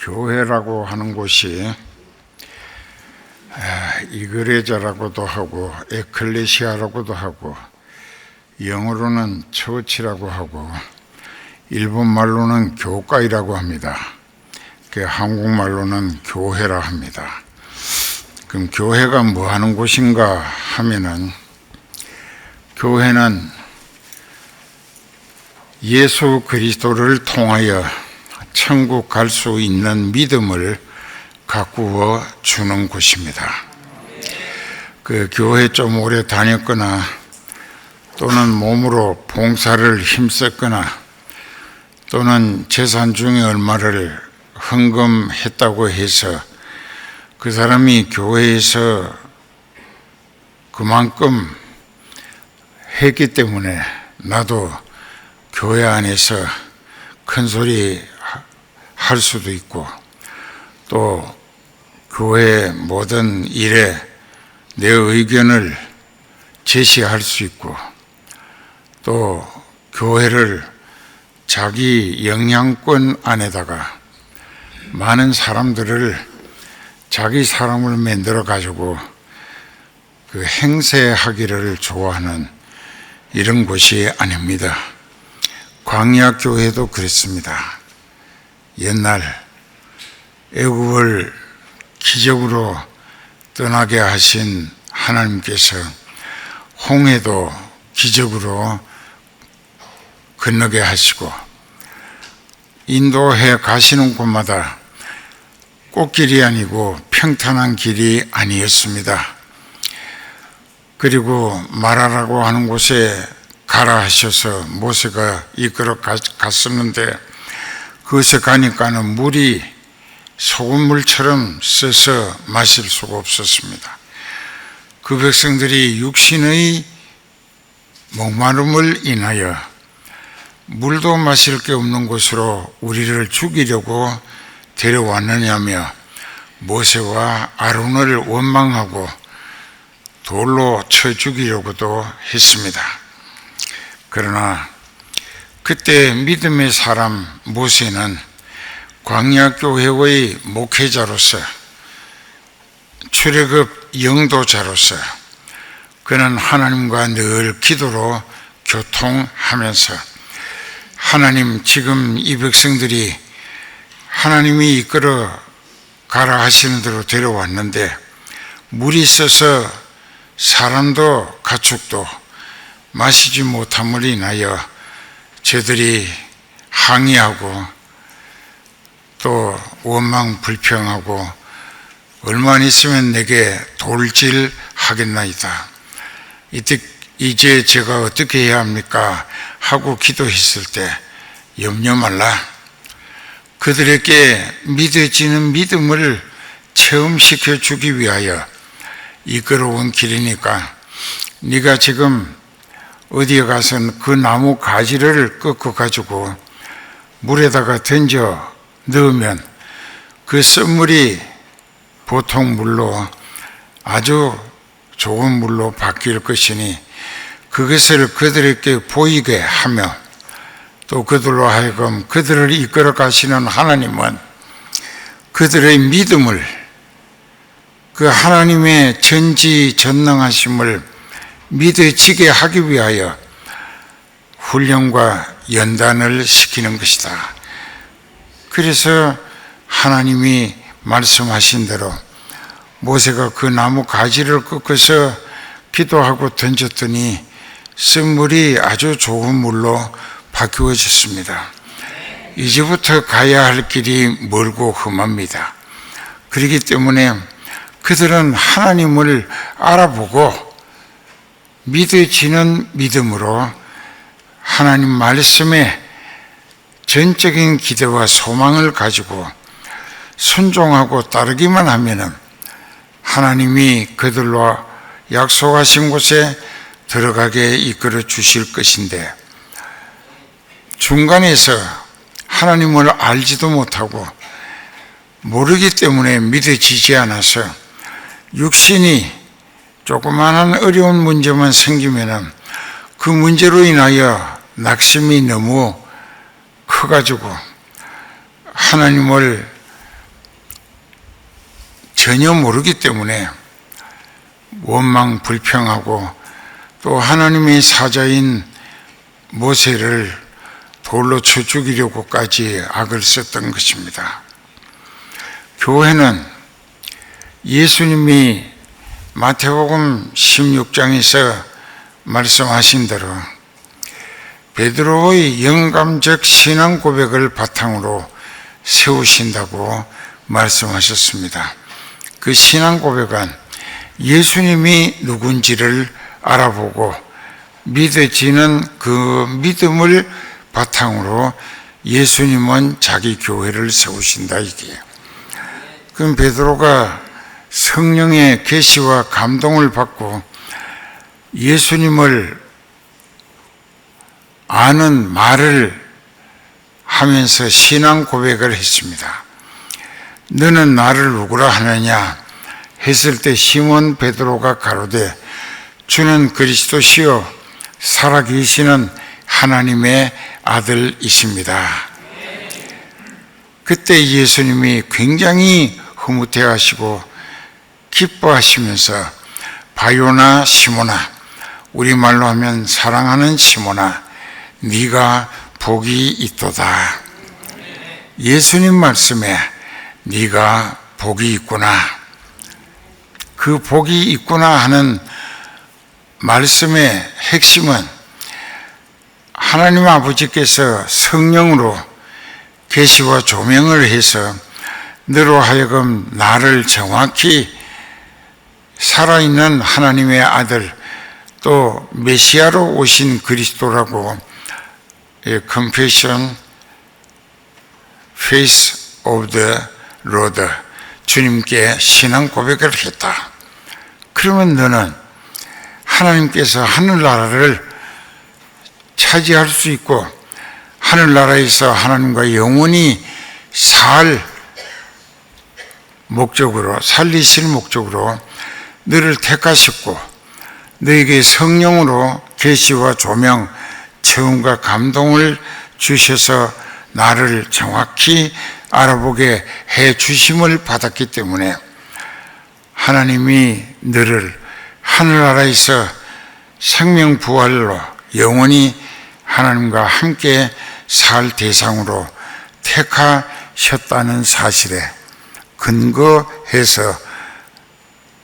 교회라고 하는 곳이 이그레자라고도 하고 에클레시아라고도 하고 영어로는 처치라고 하고 일본말로는 교회라고 합니다. 한국말로는 교회라 합니다. 그럼 교회가 뭐 하는 곳인가 하면은, 교회는 예수 그리스도를 통하여 천국 갈 수 있는 믿음을 가꾸어 주는 곳입니다. 교회 좀 오래 다녔거나 또는 몸으로 봉사를 힘썼거나 또는 재산 중에 얼마를 헌금했다고 해서 그 사람이 교회에서 그만큼 했기 때문에 나도 교회 안에서 큰 소리 할 수도 있고, 또 교회 모든 일에 내 의견을 제시할 수 있고, 또 교회를 자기 영향권 안에다가 많은 사람들을 자기 사람을 만들어 가지고 행세하기를 좋아하는 이런 곳이 아닙니다. 광야교회도 그랬습니다. 옛날 애굽을 기적으로 떠나게 하신 하나님께서 홍해도 기적으로 건너게 하시고, 인도해 가시는 곳마다 꽃길이 아니고 평탄한 길이 아니었습니다. 그리고 마라라고 하는 곳에 가라 하셔서 모세가 이끌어 갔었는데, 그것에 가니까는 물이 소금물처럼 써서 마실 수가 없었습니다. 그 백성들이 육신의 목마름을 인하여 물도 마실 게 없는 곳으로 우리를 죽이려고 데려왔느냐며 모세와 아론을 원망하고 돌로 쳐 죽이려고도 했습니다. 그러나 그때 믿음의 사람 모세는 광야교회의 목회자로서, 출애굽 영도자로서 그는 하나님과 늘 기도로 교통하면서, 하나님, 지금 이 백성들이 하나님이 이끌어 가라 하시는 대로 데려왔는데 물이 있어서 사람도 가축도 마시지 못함을 인하여 저들이 항의하고 또 원망 불평하고 얼마나 있으면 내게 돌질 하겠나이다. 이제 제가 어떻게 해야 합니까? 하고 기도했을 때 염려 말라. 그들에게 믿어지는 믿음을 체험시켜 주기 위하여 이끌어온 길이니까 네가 지금 어디에 가서는 그 나무 가지를 꺾어 가지고 물에다가 던져 넣으면 그 썰물이 보통 물로 아주 좋은 물로 바뀔 것이니 그것을 그들에게 보이게 하며, 또 그들로 하여금 그들을 이끌어 가시는 하나님은 그들의 믿음을, 그 하나님의 전지전능하심을 믿어지게 하기 위하여 훈련과 연단을 시키는 것이다. 그래서 하나님이 말씀하신 대로 모세가 그 나무 가지를 꺾어서 기도하고 던졌더니 썰물이 아주 좋은 물로 바뀌어졌습니다. 이제부터 가야 할 길이 멀고 험합니다. 그렇기 때문에 그들은 하나님을 알아보고 믿어지는 믿음으로 하나님 말씀에 전적인 기대와 소망을 가지고 순종하고 따르기만 하면은 하나님이 그들로 약속하신 곳에 들어가게 이끌어 주실 것인데, 중간에서 하나님을 알지도 못하고 모르기 때문에 믿어지지 않아서 육신이 조그마한 어려운 문제만 생기면은 그 문제로 인하여 낙심이 너무 커가지고 하나님을 전혀 모르기 때문에 원망 불평하고 또 하나님의 사자인 모세를 돌로 쳐 죽이려고까지 악을 썼던 것입니다. 교회는 예수님이 마태복음 16장에서 말씀하신 대로 베드로의 영감적 신앙 고백을 바탕으로 세우신다고 말씀하셨습니다. 그 신앙 고백은 예수님이 누군지를 알아보고 믿어지는 그 믿음을 바탕으로 예수님은 자기 교회를 세우신다 이게요. 그럼 베드로가 성령의 계시와 감동을 받고 예수님을 아는 말을 하면서 신앙 고백을 했습니다. 너는 나를 누구라 하느냐 했을 때 시몬 베드로가 가로되 주는 그리스도시요 살아계시는 하나님의 아들이십니다. 그때 예수님이 굉장히 흐뭇해하시고 기뻐하시면서 바요나 시몬아, 우리말로 하면 사랑하는 시몬아, 네가 복이 있도다. 예수님 말씀에 네가 복이 있구나, 그 복이 있구나 하는 말씀의 핵심은 하나님 아버지께서 성령으로 계시와 조명을 해서 너로 하여금 나를 정확히 살아있는 하나님의 아들 또 메시아로 오신 그리스도라고 Confession, Face of the Lord, 주님께 신앙 고백을 했다. 그러면 너는 하나님께서 하늘나라를 차지할 수 있고 하늘나라에서 하나님과 영원히 살 목적으로, 살리실 목적으로 너를 택하셨고 너에게 성령으로 계시와 조명, 체험과 감동을 주셔서 나를 정확히 알아보게 해 주심을 받았기 때문에 하나님이 너를 하늘나라에서 생명 부활로 영원히 하나님과 함께 살 대상으로 택하셨다는 사실에 근거해서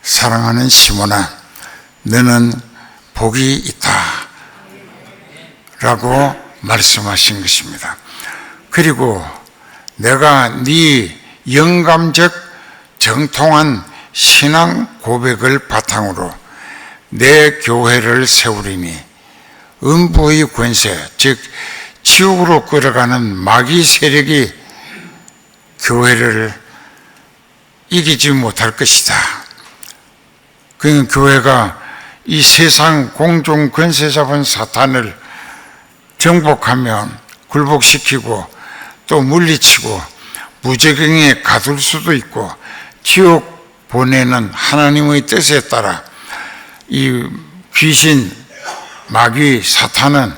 사랑하는 시몬아, 너는 복이 있다 라고 말씀하신 것입니다. 그리고 내가 네 영감적 정통한 신앙 고백을 바탕으로 내 교회를 세우리니 음부의 권세, 즉 지옥으로 끌어가는 마귀 세력이 교회를 이기지 못할 것이다. 그러니까 교회가 이 세상 공중 권세 잡은 사탄을 정복하며 굴복시키고 또 물리치고 무저경에 가둘 수도 있고 지옥 보내는 하나님의 뜻에 따라 이 귀신, 마귀, 사탄은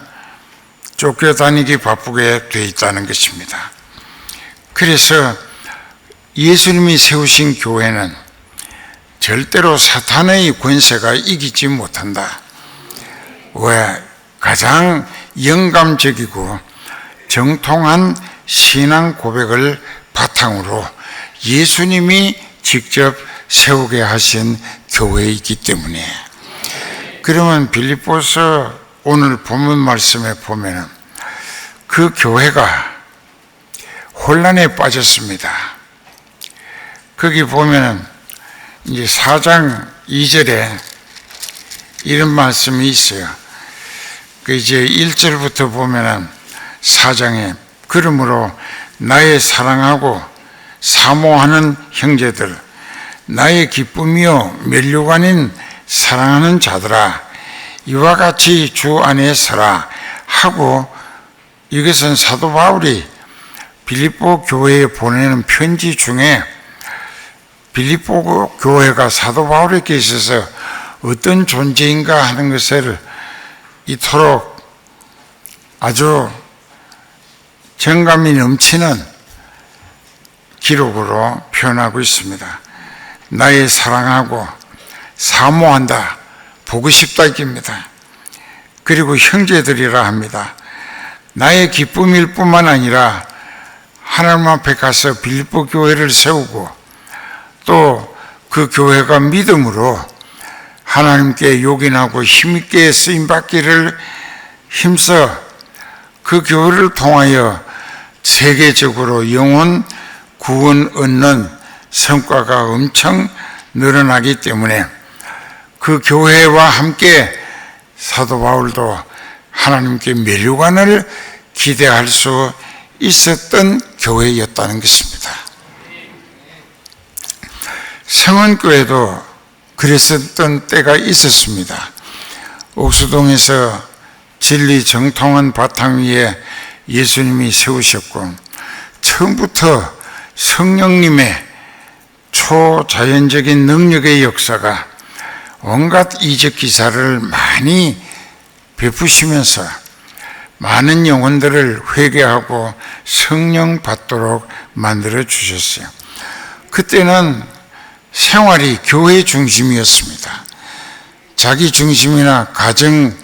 쫓겨다니기 바쁘게 돼 있다는 것입니다. 그래서 예수님이 세우신 교회는 절대로 사탄의 권세가 이기지 못한다. 왜? 가장 영감적이고 정통한 신앙 고백을 바탕으로 예수님이 직접 세우게 하신 교회이기 때문에. 그러면 빌립보서 오늘 본문 말씀에 보면 그 교회가 혼란에 빠졌습니다. 거기 보면 이제 4장 2절에 이런 말씀이 있어요. 그 이제 1절부터 보면은 4장에 그러므로 나의 사랑하고 사모하는 형제들, 나의 기쁨이요 면류가 아닌 사랑하는 자들아, 이와 같이 주 안에 서라 하고, 이것은 사도 바울이 빌립보 교회에 보내는 편지 중에 빌립보 교회가 사도 바울에게 있어서 어떤 존재인가 하는 것을 이토록 아주 정감이 넘치는 기록으로 표현하고 있습니다. 나의 사랑하고 사모한다, 보고 싶다 입니다. 그리고 형제들이라 합니다. 나의 기쁨일 뿐만 아니라 하나님 앞에 가서 빌립보 교회를 세우고 또 그 교회가 믿음으로 하나님께 요긴하고 힘있게 쓰임받기를 힘써 그 교회를 통하여 세계적으로 영혼 구원 얻는 성과가 엄청 늘어나기 때문에 그 교회와 함께 사도 바울도 하나님께 면류관을 기대할 수 있었던 교회였다는 것입니다. 성원교회도 그랬었던 때가 있었습니다. 옥수동에서 진리 정통한 바탕 위에 예수님이 세우셨고 처음부터 성령님의 초자연적인 능력의 역사가 온갖 이적 기사를 많이 베푸시면서 많은 영혼들을 회개하고 성령 받도록 만들어 주셨어요. 그때는 생활이 교회 중심이었습니다. 자기 중심이나 가정,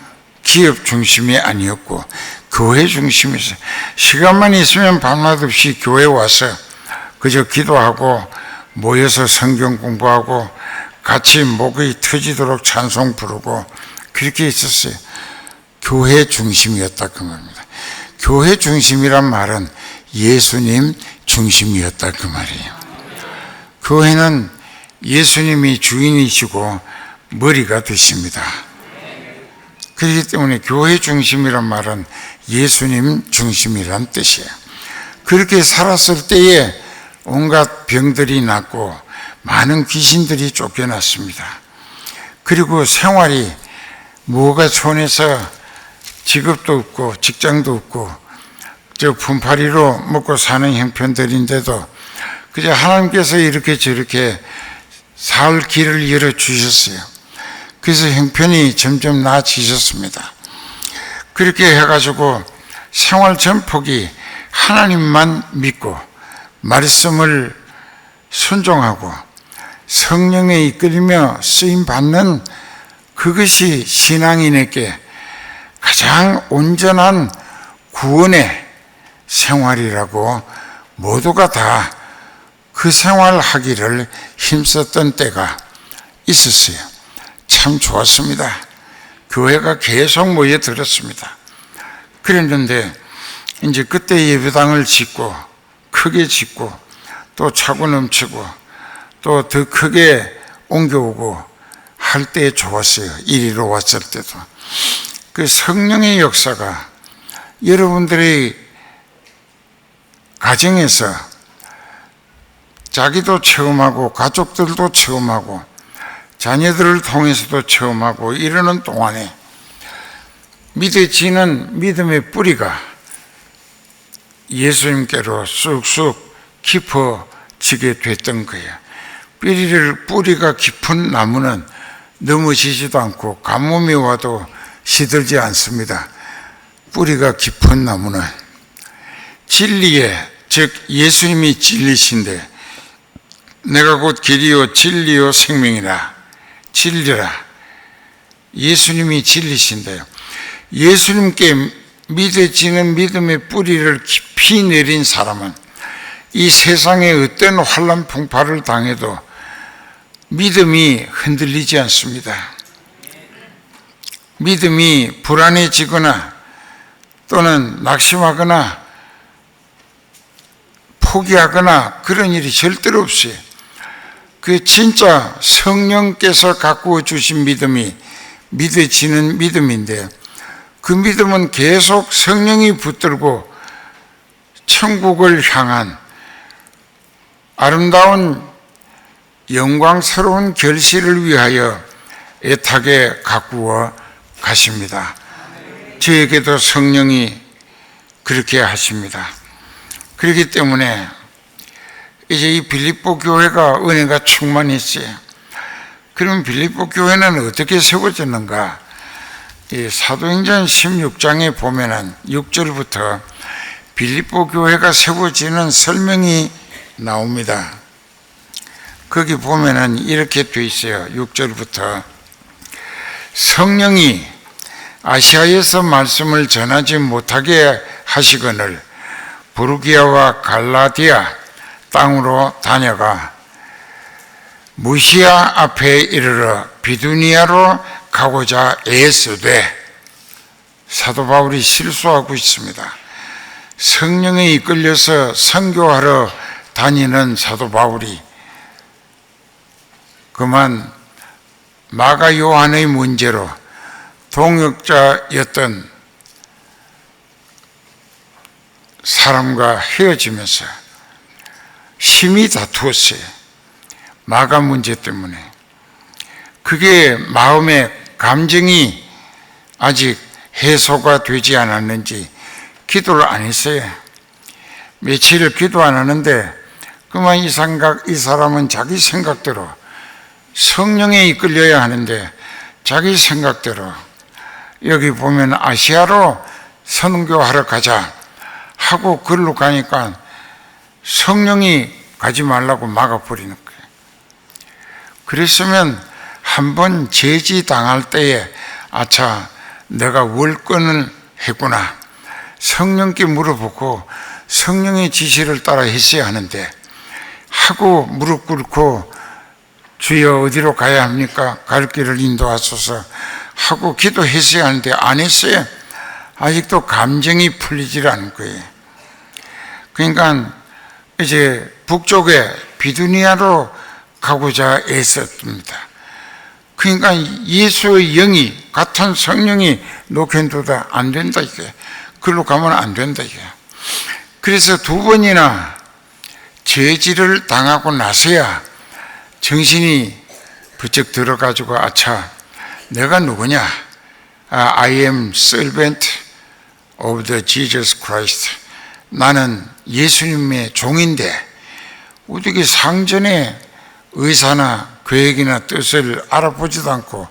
기업 중심이 아니었고 교회 중심이었어요. 시간만 있으면 밤낮 없이 교회 와서 그저 기도하고 모여서 성경 공부하고 같이 목이 터지도록 찬송 부르고 그렇게 있었어요. 교회 중심이었다 그 말입니다. 교회 중심이란 말은 예수님 중심이었다 그 말이에요. 교회는 예수님이 주인이시고 머리가 되십니다. 그렇기 때문에 교회 중심이란 말은 예수님 중심이란 뜻이에요. 그렇게 살았을 때에 온갖 병들이 났고 많은 귀신들이 쫓겨났습니다. 그리고 생활이 뭐가 손에서 직업도 없고 직장도 없고 저 분파리로 먹고 사는 형편들인데도 그저 하나님께서 이렇게 저렇게 살 길을 열어주셨어요. 그래서 형편이 점점 나아지셨습니다. 그렇게 해가지고 생활 전폭이 하나님만 믿고 말씀을 순종하고 성령에 이끌리며 쓰임받는 그것이 신앙인에게 가장 온전한 구원의 생활이라고 모두가 다 그 생활하기를 힘썼던 때가 있었어요. 참 좋았습니다. 교회가 계속 모여들었습니다. 그랬는데 이제 그때 예배당을 짓고 크게 짓고 또 차고 넘치고 또 더 크게 옮겨오고 할 때 좋았어요. 이리로 왔을 때도. 그 성령의 역사가 여러분들의 가정에서 자기도 체험하고 가족들도 체험하고 자녀들을 통해서도 체험하고 이러는 동안에 믿어지는 믿음의 뿌리가 예수님께로 쑥쑥 깊어지게 됐던 거예요. 뿌리가 깊은 나무는 넘어지지도 않고 가뭄이 와도 시들지 않습니다. 뿌리가 깊은 나무는 진리에, 즉 예수님이 진리신데 내가 곧 길이요 진리요 생명이라, 진리라. 예수님이 진리신데요. 예수님께 믿어지는 믿음의 뿌리를 깊이 내린 사람은 이 세상에 어떤 환난 풍파를 당해도 믿음이 흔들리지 않습니다. 믿음이 불안해지거나 또는 낙심하거나 포기하거나 그런 일이 절대로 없어요. 그 진짜 성령께서 가꾸어 주신 믿음이 믿어지는 믿음인데 그 믿음은 계속 성령이 붙들고 천국을 향한 아름다운 영광스러운 결실을 위하여 애타게 가꾸어 가십니다. 저에게도 성령이 그렇게 하십니다. 그렇기 때문에 이제 이 빌립보 교회가 은혜가 충만했어요. 그럼 빌립보 교회는 어떻게 세워졌는가? 이 사도행전 16장에 보면은 6절부터 빌립보 교회가 세워지는 설명이 나옵니다. 거기 보면은 이렇게 돼 있어요. 6절부터 성령이 아시아에서 말씀을 전하지 못하게 하시거늘 부르기아와 갈라디아 땅으로 다녀가 무시아 앞에 이르러 비두니아로 가고자 애쓰되, 사도 바울이 실수하고 있습니다. 성령에 이끌려서 선교하러 다니는 사도 바울이 그만 마가 요한의 문제로 동역자였던 사람과 헤어지면서 심히 다투었어요. 마가 문제 때문에. 그게 마음의 감정이 아직 해소가 되지 않았는지 기도를 안 했어요. 며칠을 기도 안 하는데 그만 이 사람은 자기 생각대로, 성령에 이끌려야 하는데 자기 생각대로, 여기 보면 아시아로 선교하러 가자 하고 글로 가니까 성령이 가지 말라고 막아버리는 거예요. 그랬으면 한번 제지당할 때에 아차, 내가 월권을 했구나, 성령께 물어보고 성령의 지시를 따라 했어야 하는데 하고 무릎 꿇고 주여 어디로 가야 합니까? 갈 길을 인도하소서 하고 기도했어야 하는데 안 했어요. 아직도 감정이 풀리질 않은 거예요. 그러니까 이제 북쪽에 비두니아로 가고자 애썼습니다. 그러니까 예수의 영이, 같은 성령이 녹현도다 안 된다 이게. 그걸로 가면 안 된다 이게. 그래서 두 번이나 죄질을 당하고 나서야 정신이 부쩍 들어가지고 아차, 내가 누구냐? I am servant of the Jesus Christ. 나는 예수님의 종인데 어떻게 상전의 의사나 계획이나 뜻을 알아보지도 않고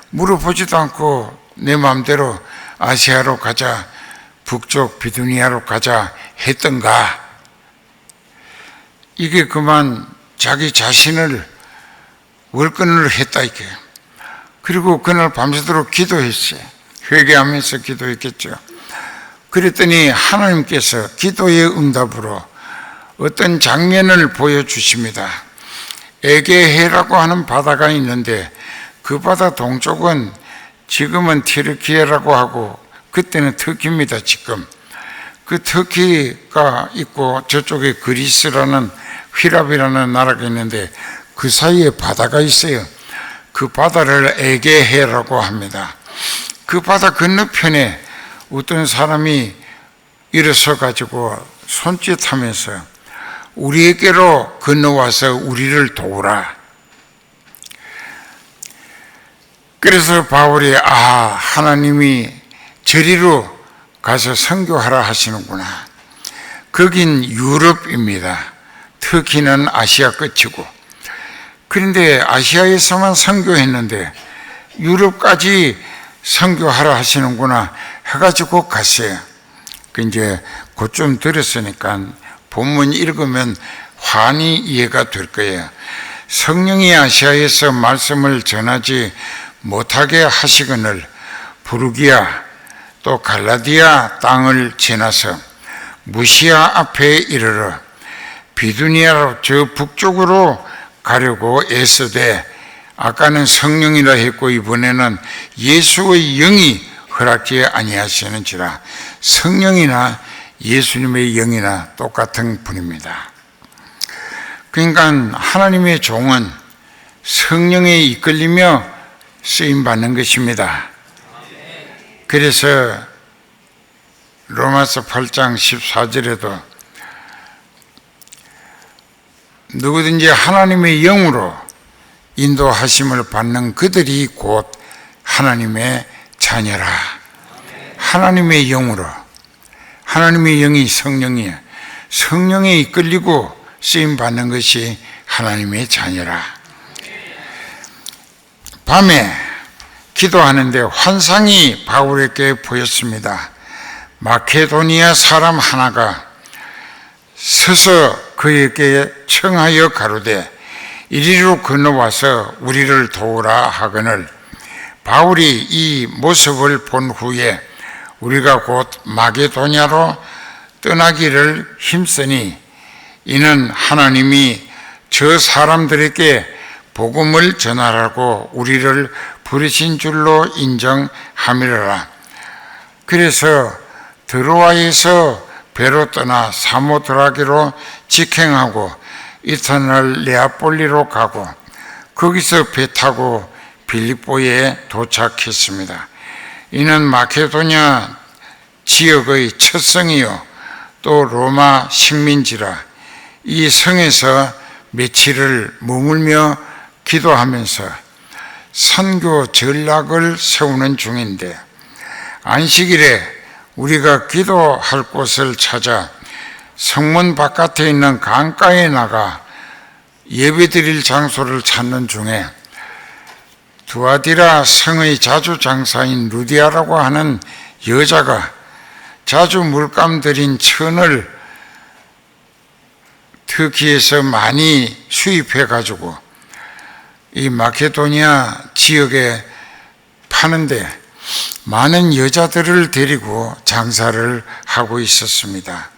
물어보지도 않고 내 마음대로 아시아로 가자, 북쪽 비두니아로 가자 했던가. 이게 그만 자기 자신을 월권을 했다 이게. 그리고 그날 밤새도록 기도했어요. 회개하면서 기도했겠죠. 그랬더니 하나님께서 기도의 응답으로 어떤 장면을 보여주십니다. 에게해라고 하는 바다가 있는데 그 바다 동쪽은 지금은 튀르키예라고 하고 그때는 터키입니다. 지금 그 터키가 있고 저쪽에 그리스라는 휘랍이라는 나라가 있는데 그 사이에 바다가 있어요. 그 바다를 에게해라고 합니다. 그 바다 건너편에 어떤 사람이 일어서 가지고 손짓하면서 우리에게로 건너와서 우리를 도우라. 그래서 바울이 하나님이 저리로 가서 선교하라 하시는구나. 거긴 유럽입니다. 터키는 아시아 끝이고. 그런데 아시아에서만 선교했는데 유럽까지 선교하라 하시는구나 해가지고 갔어요. 그 이제 그쯤 들었으니까 본문 읽으면 환히 이해가 될 거예요. 성령이 아시아에서 말씀을 전하지 못하게 하시거늘 부르기아 또 갈라디아 땅을 지나서 무시아 앞에 이르러 비두니아로 저 북쪽으로 가려고 애쓰되, 아까는 성령이라 했고 이번에는 예수의 영이 허락지 아니하시는지라. 성령이나 예수님의 영이나 똑같은 분입니다. 그러니까 하나님의 종은 성령에 이끌리며 쓰임받는 것입니다. 그래서 로마서 8장 14절에도 누구든지 하나님의 영으로 인도하심을 받는 그들이 곧 하나님의 자녀라. 하나님의 영으로, 하나님의 영이 성령이에요. 성령에 이끌리고 쓰임받는 것이 하나님의 자녀라. 밤에 기도하는데 환상이 바울에게 보였습니다. 마케도니아 사람 하나가 서서 그에게 청하여 가로되, 이리로 건너와서 우리를 도우라 하거늘 바울이 이 모습을 본 후에 우리가 곧 마게도냐로 떠나기를 힘쓰니 이는 하나님이 저 사람들에게 복음을 전하라고 우리를 부르신 줄로 인정함이라. 그래서 드로아에서 배로 떠나 사모드라기로 직행하고 이튿날 네아폴리로 가고 거기서 배 타고 빌립보에 도착했습니다. 이는 마케도냐 지역의 첫 성이요 또 로마 식민지라. 이 성에서 며칠을 머물며 기도하면서 선교 전략을 세우는 중인데 안식일에 우리가 기도할 곳을 찾아 성문 바깥에 있는 강가에 나가 예배드릴 장소를 찾는 중에 두아디라 성의 자주장사인 루디아라고 하는 여자가 자주 물감 들인 천을 터키에서 많이 수입해 가지고 이 마케도니아 지역에 파는데 많은 여자들을 데리고 장사를 하고 있었습니다.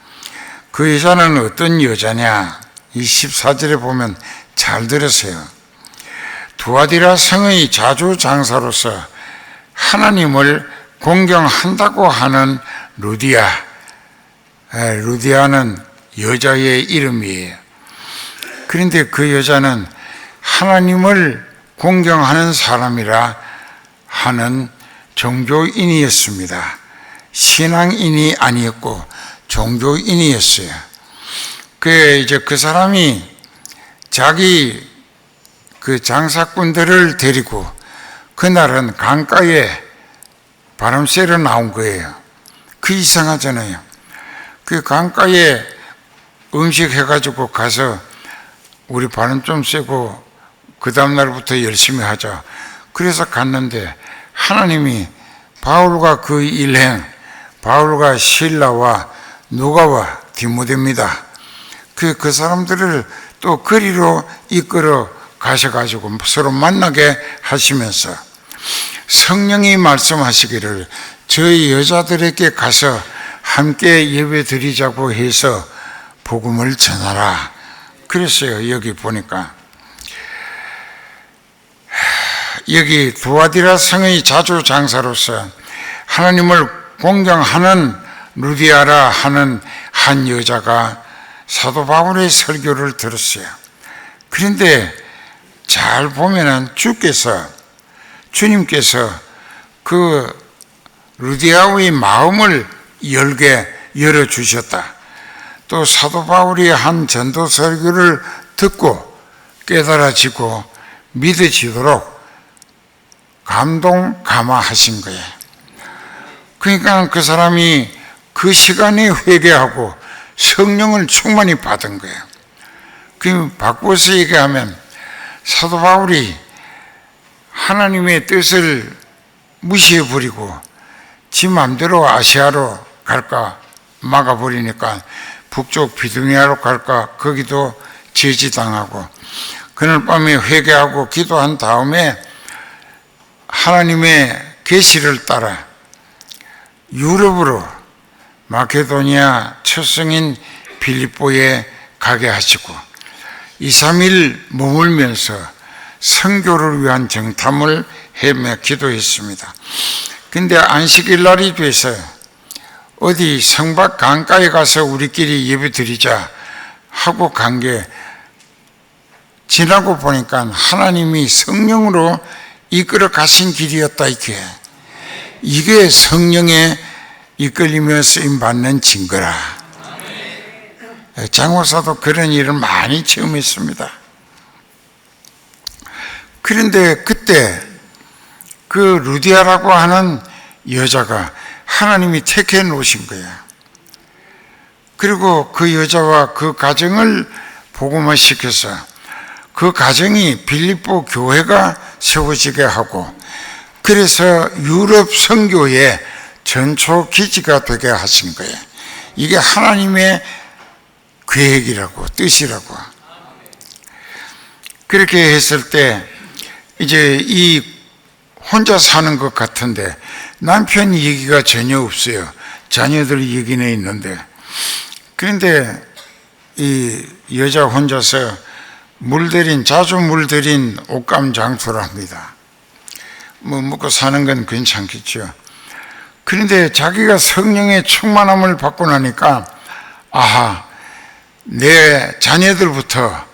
그 여자는 어떤 여자냐? 이 14절에 보면 잘 들으세요. 두아디라 성의 자주장사로서 하나님을 공경한다고 하는 루디아. 루디아는 여자의 이름이에요. 그런데 그 여자는 하나님을 공경하는 사람이라 하는 종교인이었습니다. 신앙인이 아니었고 종교인이었어요. 그 사람이 자기 그 장사꾼들을 데리고 그날은 강가에 바람 쐬러 나온 거예요. 그 이상하잖아요. 그 강가에 음식 해가지고 가서 우리 바람 좀 쐬고 그 다음날부터 열심히 하자. 그래서 갔는데 하나님이 바울과 그 일행, 바울과 실라와 누가와 디모데입니다. 그 사람들을 또 거리로 이끌어 가셔가지고 서로 만나게 하시면서 성령이 말씀하시기를 저희 여자들에게 가서 함께 예배 드리자고 해서 복음을 전하라. 그랬어요. 여기 보니까 여기 두아디라 성의 자주장사로서 하나님을 공경하는 루디아라 하는 한 여자가 사도 바울의 설교를 들었어요. 그런데 잘 보면은 주님께서 그 루디아의 마음을 열어주셨다. 또 사도 바울이 한 전도 설교를 듣고 깨달아지고 믿어지도록 감동감화하신 거예요. 그러니까 그 사람이 그 시간에 회개하고 성령을 충만히 받은 거예요. 그 바꿔서 얘기하면 사도 바울이 하나님의 뜻을 무시해버리고 지 마음대로 아시아로 갈까 막아버리니까 북쪽 비두니아로 갈까 거기도 제지당하고 그날 밤에 회개하고 기도한 다음에 하나님의 계시를 따라 유럽으로 마케도니아 첫 성인 빌립보에 가게 하시고 2, 3일 머물면서 선교를 위한 정탐을 헤매 기도했습니다. 근데 안식일 날이 돼서 어디 성밖 강가에 가서 우리끼리 예배 드리자 하고 간 게 지나고 보니까 하나님이 성령으로 이끌어 가신 길이었다. 이게 성령에 이끌리며 쓰임받는 증거라. 장호사도 그런 일을 많이 체험했습니다. 그런데 그때 그 루디아라고 하는 여자가 하나님이 택해 놓으신 거예요. 그리고 그 여자와 그 가정을 복음화시켜서 그 가정이 빌립보 교회가 세워지게 하고 그래서 유럽 선교의 전초 기지가 되게 하신 거예요. 이게 하나님의 계획이라고 뜻이라고. 그렇게 했을 때 이제 이 혼자 사는 것 같은데 남편 얘기가 전혀 없어요. 자녀들 얘기는 있는데. 그런데 이 여자 혼자서 자주 물들인 옷감 장수를 합니다. 뭐 먹고 사는 건 괜찮겠죠. 그런데 자기가 성령의 충만함을 받고 나니까 아하, 내 자녀들부터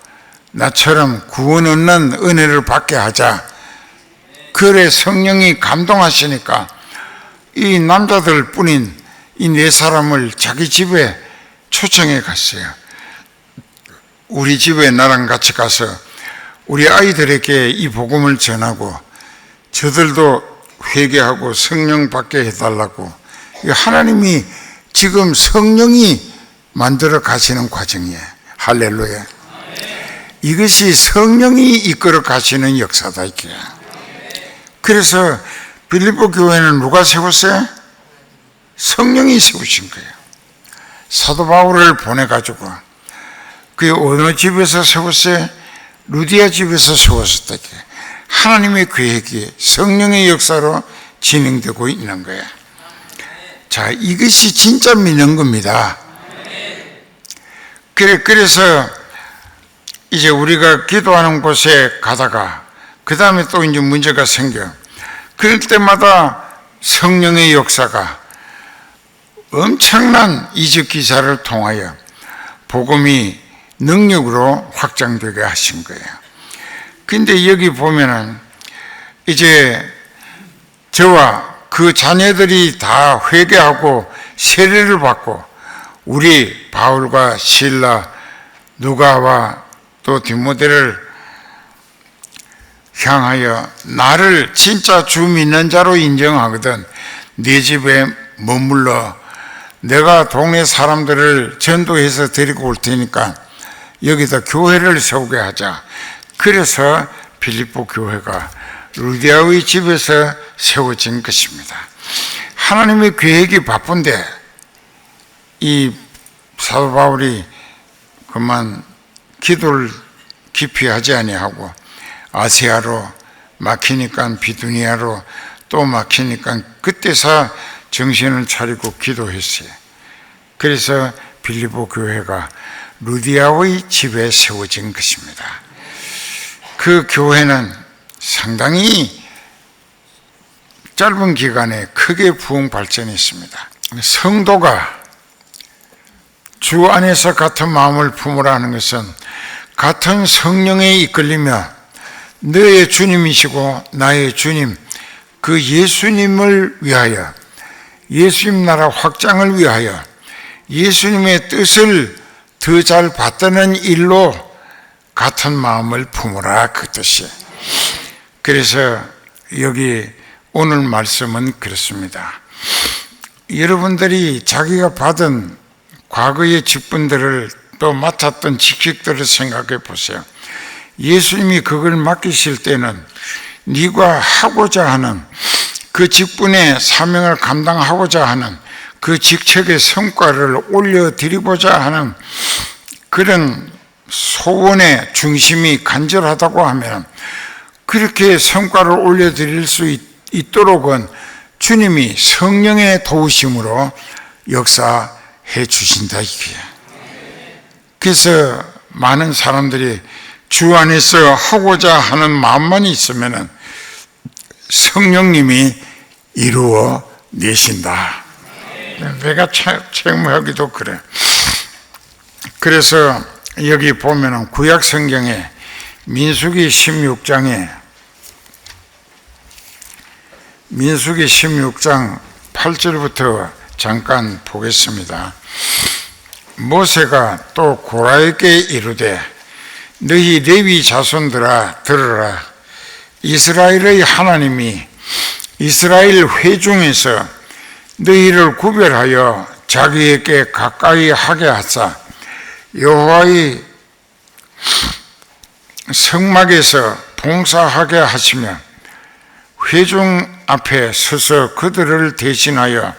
나처럼 구원 얻는 은혜를 받게 하자. 그래 성령이 감동하시니까 이 남자들 뿐인 이 네 사람을 자기 집에 초청해 갔어요. 우리 집에 나랑 같이 가서 우리 아이들에게 이 복음을 전하고 저들도 회개하고 성령 받게 해달라고. 하나님이 지금 성령이 만들어 가시는 과정이에요. 할렐루야. 이것이 성령이 이끌어 가시는 역사다 이게. 그래서 빌립보 교회는 누가 세웠어요? 성령이 세우신 거예요. 사도 바울을 보내가지고 그 어느 집에서 세웠어요? 루디아 집에서 세웠었다. 하나님의 계획이 성령의 역사로 진행되고 있는 거예요. 자, 이것이 진짜 믿는 겁니다. 그래서 이제 우리가 기도하는 곳에 가다가 그 다음에 또 이제 문제가 생겨. 그럴 때마다 성령의 역사가 엄청난 이적 기사를 통하여 복음이 능력으로 확장되게 하신 거예요. 근데 여기 보면은 이제 저와 그 자녀들이 다 회개하고 세례를 받고 우리 바울과 실라, 누가와 또 디모데를 향하여 나를 진짜 주 믿는 자로 인정하거든 네 집에 머물러 내가 동네 사람들을 전도해서 데리고 올 테니까 여기다 교회를 세우게 하자. 그래서 빌립보 교회가 루디아의 집에서 세워진 것입니다. 하나님의 계획이 바쁜데 이 사도 바울이 그만 기도를 깊이 하지 아니하고 아시아로 막히니까 비두니아로 또 막히니까 그때서 정신을 차리고 기도했어요. 그래서 빌립보 교회가 루디아의 집에 세워진 것입니다. 그 교회는 상당히 짧은 기간에 크게 부흥 발전했습니다. 성도가 주 안에서 같은 마음을 품으라는 것은 같은 성령에 이끌리며 너의 주님이시고 나의 주님 그 예수님을 위하여 예수님 나라 확장을 위하여 예수님의 뜻을 더 잘 받드는 일로 같은 마음을 품으라 그 뜻이에요. 그래서 여기 오늘 말씀은 그렇습니다. 여러분들이 자기가 받은 과거의 직분들을 또 맡았던 직책들을 생각해 보세요. 예수님이 그걸 맡기실 때는 네가 하고자 하는 그 직분의 사명을 감당하고자 하는 그 직책의 성과를 올려드리고자 하는 그런 소원의 중심이 간절하다고 하면 그렇게 성과를 올려드릴 수 있도록은 주님이 성령의 도우심으로 역사해 주신다 이게. 그래서 많은 사람들이 주 안에서 하고자 하는 마음만 있으면 성령님이 이루어 내신다. 내가 체험하기도 그래. 그래서 여기 보면은 구약 성경에 민수기 16장 8절부터 잠깐 보겠습니다. 모세가 또 고라에게 이르되 너희 레위 자손들아 들으라. 이스라엘의 하나님이 이스라엘 회중에서 너희를 구별하여 자기에게 가까이 하게 하사 여호와의 성막에서 봉사하게 하시며 회중 앞에 서서 그들을 대신하여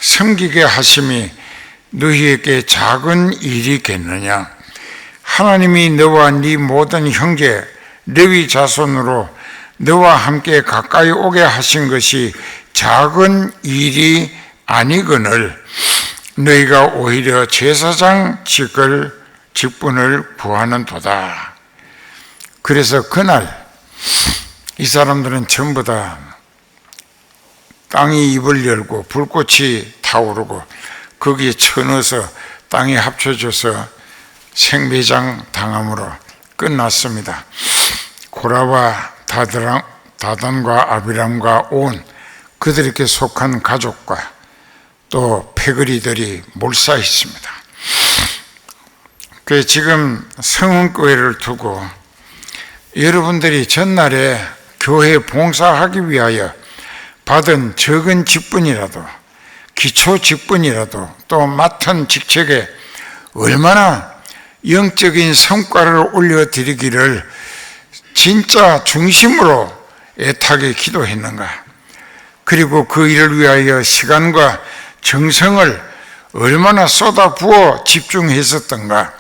섬기게 하심이 너희에게 작은 일이겠느냐. 하나님이 너와 네 모든 형제 레위 자손으로 너와 함께 가까이 오게 하신 것이 작은 일이 아니거늘 너희가 오히려 제사장 직분을 구하는도다. 그래서 그날 이 사람들은 전부 다 땅이 입을 열고 불꽃이 타오르고 거기에 쳐넣어서 땅이 합쳐져서 생매장 당함으로 끝났습니다. 고라와 다단과 아비람과 온 그들에게 속한 가족과 또 패거리들이 몰사했습니다. 그 지금 성은교회를 두고 여러분들이 전날에 교회 봉사하기 위하여 받은 적은 직분이라도 기초 직분이라도 또 맡은 직책에 얼마나 영적인 성과를 올려드리기를 진짜 중심으로 애타게 기도했는가, 그리고 그 일을 위하여 시간과 정성을 얼마나 쏟아부어 집중했었던가.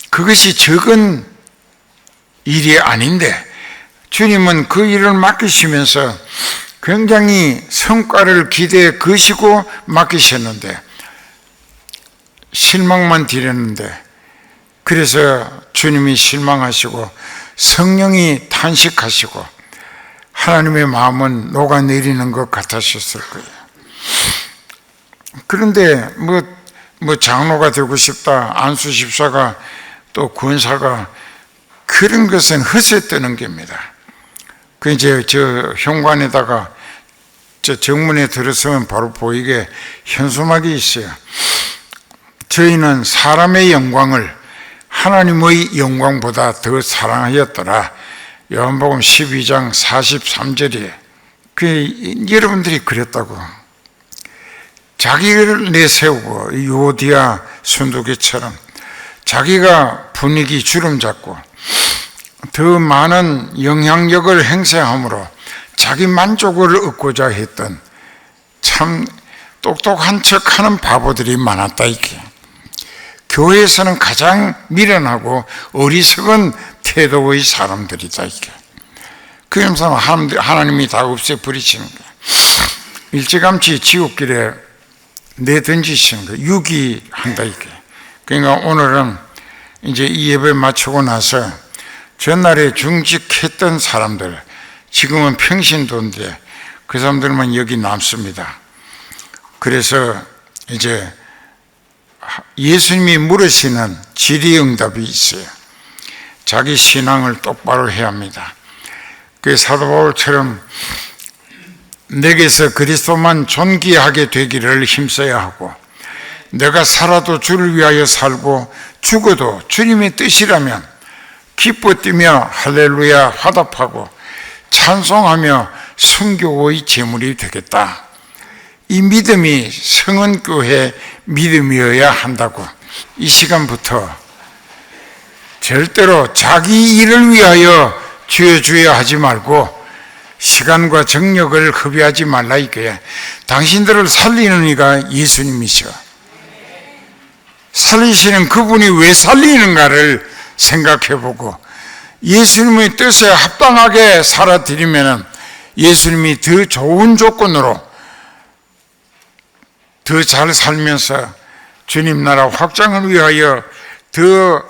그것이 적은 일이 아닌데 주님은 그 일을 맡기시면서 굉장히 성과를 기대해 거시고 맡기셨는데 실망만 드렸는데, 그래서 주님이 실망하시고 성령이 탄식하시고 하나님의 마음은 녹아내리는 것 같으셨을 거예요. 그런데 뭐 장로가 되고 싶다, 안수 집사가 또 권사가, 그런 것은 헛에 뜨는 겁니다. 그 이제 저 현관에다가 저 정문에 들어서면 바로 보이게 현수막이 있어요. 저희는 사람의 영광을 하나님의 영광보다 더 사랑하였더라. 요한복음 12장 43절이에요. 여러분들이 그랬다고. 자기를 내세우고 유오디아 순두개처럼 자기가 분위기 주름 잡고 더 많은 영향력을 행사함으로 자기 만족을 얻고자 했던 참 똑똑한 척하는 바보들이 많았다. 이게 교회에서는 가장 미련하고 어리석은 태도의 사람들이다. 이게 그러면서 하나님이 다 없애버리시는 거예요. 일찌감치 지옥길에 내던지시는 거예요. 유기한다. 이게 그러니까 오늘은 이제 이 예배 마치고 나서 전날에 중직했던 사람들, 지금은 평신도인데 그 사람들만 여기 남습니다. 그래서 이제 예수님이 물으시는 질의응답이 있어요. 자기 신앙을 똑바로 해야 합니다. 그 사도 바울처럼 내게서 그리스도만 존귀하게 되기를 힘써야 하고, 내가 살아도 주를 위하여 살고 죽어도 주님의 뜻이라면 기뻐 뛰며 할렐루야 화답하고 찬송하며 순교의 제물이 되겠다. 이 믿음이 성은교회 믿음이어야 한다고. 이 시간부터 절대로 자기 일을 위하여 주여 하지 말고 시간과 정력을 허비하지 말라. 이거야. 당신들을 살리는 이가 예수님이셔. 살리시는 그분이 왜 살리는가를 생각해보고 예수님의 뜻에 합당하게 살아드리면 예수님이 더 좋은 조건으로 더 잘 살면서 주님 나라 확장을 위하여 더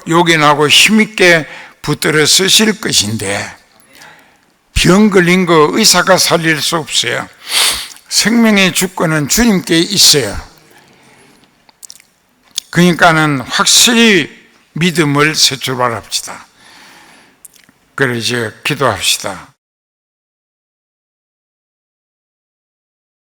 요긴하고 힘있게 붙들어 쓰실 것인데, 병 걸린 거 의사가 살릴 수 없어요. 생명의 주권은 주님께 있어요. 그러니까는 확실히 믿음을 새 출발합시다. 그래 이제 기도합시다.